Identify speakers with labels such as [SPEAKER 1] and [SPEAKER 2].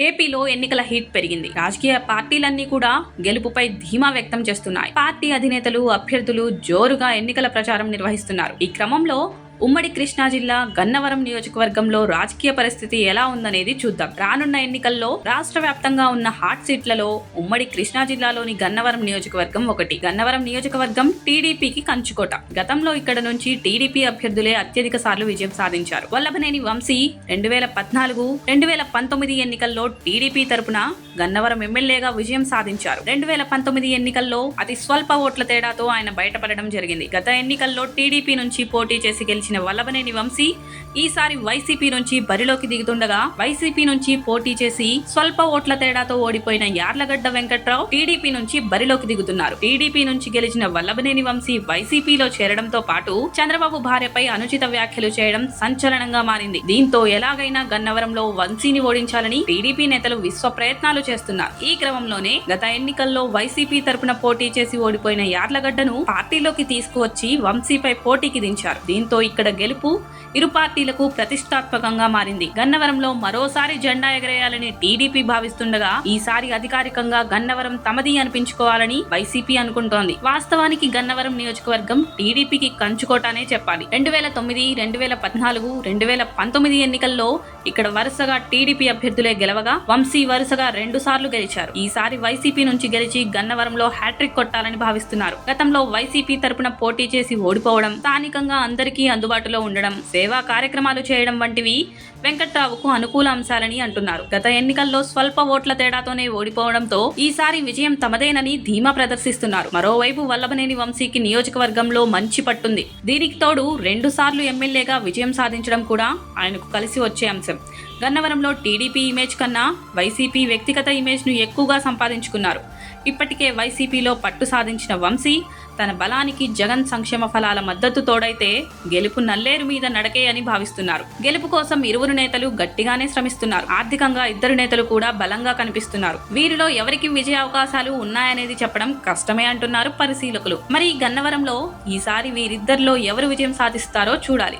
[SPEAKER 1] ఏపీలో ఎన్నికల హీట్ పెరిగింది. రాజకీయ పార్టీలన్నీ కూడా గెలుపుపై ధీమా వ్యక్తం చేస్తున్నాయి. పార్టీ అధినేతలు, అభ్యర్థులు జోరుగా ఎన్నికల ప్రచారం నిర్వహిస్తున్నారు. ఈ క్రమంలో ఉమ్మడి కృష్ణా జిల్లా గన్నవరం నియోజకవర్గంలో రాజకీయ పరిస్థితి ఎలా ఉందనేది చూద్దాం. రానున్న ఎన్నికల్లో రాష్ట్ర వ్యాప్తంగా ఉన్న హాట్ సీట్లలో ఉమ్మడి కృష్ణా జిల్లాలోని గన్నవరం నియోజకవర్గం ఒకటి. గన్నవరం నియోజకవర్గం టీడీపీకి కంచుకోట. గతంలో ఇక్కడ నుంచి టీడీపీ అభ్యర్థులే అత్యధిక సార్లు విజయం సాధించారు. వల్లభనేని వంశీ 2014, 2019 ఎన్నికల్లో టీడీపీ తరపున గన్నవరం ఎమ్మెల్యేగా విజయం సాధించారు. 2019 ఎన్నికల్లో అతి స్వల్ప ఓట్ల తేడాతో ఆయన బయటపడడం జరిగింది. గత ఎన్నికల్లో టీడీపీ నుంచి పోటీ చేసి గెలిచిన వల్లభనేని వంశీ ఈసారి వైసీపీ నుంచి బరిలోకి దిగుతుండగా, వైసీపీ నుంచి పోటీ చేసి స్వల్ప ఓట్ల తేడాతో ఓడిపోయిన యార్లగడ్డ వెంకట్రావు టీడీపీ నుంచి బరిలోకి దిగుతున్నారు. టీడీపీ నుంచి గెలిచిన వల్లభనేని వంశీ వైసీపీలో చేరడంతో పాటు చంద్రబాబు భార్యపై అనుచిత వ్యాఖ్యలు చేయడం సంచలనంగా మారింది. దీంతో ఎలాగైనా గన్నవరంలో వంశీని ఓడించాలని టీడీపీ నేతలు విశ్వ ప్రయత్నాలు చేస్తున్నారు. ఈ క్రమంలోనే గత ఎన్నికల్లో వైసీపీ తరపున పోటీ చేసి ఓడిపోయిన యార్లగడ్డను పార్టీలోకి తీసుకువచ్చి వంశీపై పోటీకి దించారు. దీంతో ఇక్కడ గెలుపు ఇరు పార్టీలకు ప్రతిష్టాత్మకంగా మారింది. గన్నవరంలో మరోసారి జెండా ఎగరేయాలని టీడీపీ భావిస్తుండగా, ఈసారి అధికారికంగా గన్నవరం తమది అనిపించుకోవాలని వైసీపీ అనుకుంటోంది. వాస్తవానికి గన్నవరం నియోజకవర్గం టీడీపీకి కంచుకోటానే చెప్పాలి. 2009, 2014, 2019 ఎన్నికల్లో ఇక్కడ వరుసగా టీడీపీ అభ్యర్థులే గెలవగా, వంశీ వరుసగా 2 సార్లు గెలిచారు. ఈసారి వైసీపీ నుంచి గెలిచి గన్నవరంలో హ్యాట్రిక్ కొట్టాలని భావిస్తున్నారు. గతంలో వైసీపీ తరపున పోటీ చేసి ఓడిపోవడం, స్థానికంగా అందరికీ అందుబాటులో ఉండడం, సేవా కార్యక్రమాలు చేయడం వంటివి వెంకట్రావుకు అనుకూల అంశాలని అంటున్నారు. గత ఎన్నికల్లో స్వల్ప ఓట్ల తేడాతోనే ఓడిపోవడంతో ఈసారి విజయం తమదేనని ధీమా ప్రదర్శిస్తున్నారు. మరోవైపు వల్లభనేని వంశీకి నియోజకవర్గంలో మంచి పట్టుంది. దీనికి తోడు 2 సార్లు ఎమ్మెల్యేగా విజయం సాధించడం కూడా ఆయనకు కలిసి వచ్చే అంశం. గన్నవరంలో టీడీపీ ఇమేజ్ కన్నా వైసీపీ వ్యక్తిగత ఇమేజ్ ను ఎక్కువగా సంపాదించుకున్నారు. ఇప్పటికే వైసీపీలో పట్టు సాధించిన వంశీ తన బలానికి జగన్ సంక్షేమ ఫలాల మద్దతు తోడైతే గెలుపు నల్లేరు మీద నడకే అని భావిస్తున్నారు. గెలుపు కోసం ఇరువురు నేతలు గట్టిగానే శ్రమిస్తున్నారు. ఆర్థికంగా ఇద్దరు నేతలు కూడా బలంగా కనిపిస్తున్నారు. వీరిలో ఎవరికి విజయ అవకాశాలు ఉన్నాయనేది చెప్పడం కష్టమే అంటున్నారు పరిశీలకులు. మరి గన్నవరంలో ఈసారి వీరిద్దరిలో ఎవరు విజయం సాధిస్తారో చూడాలి.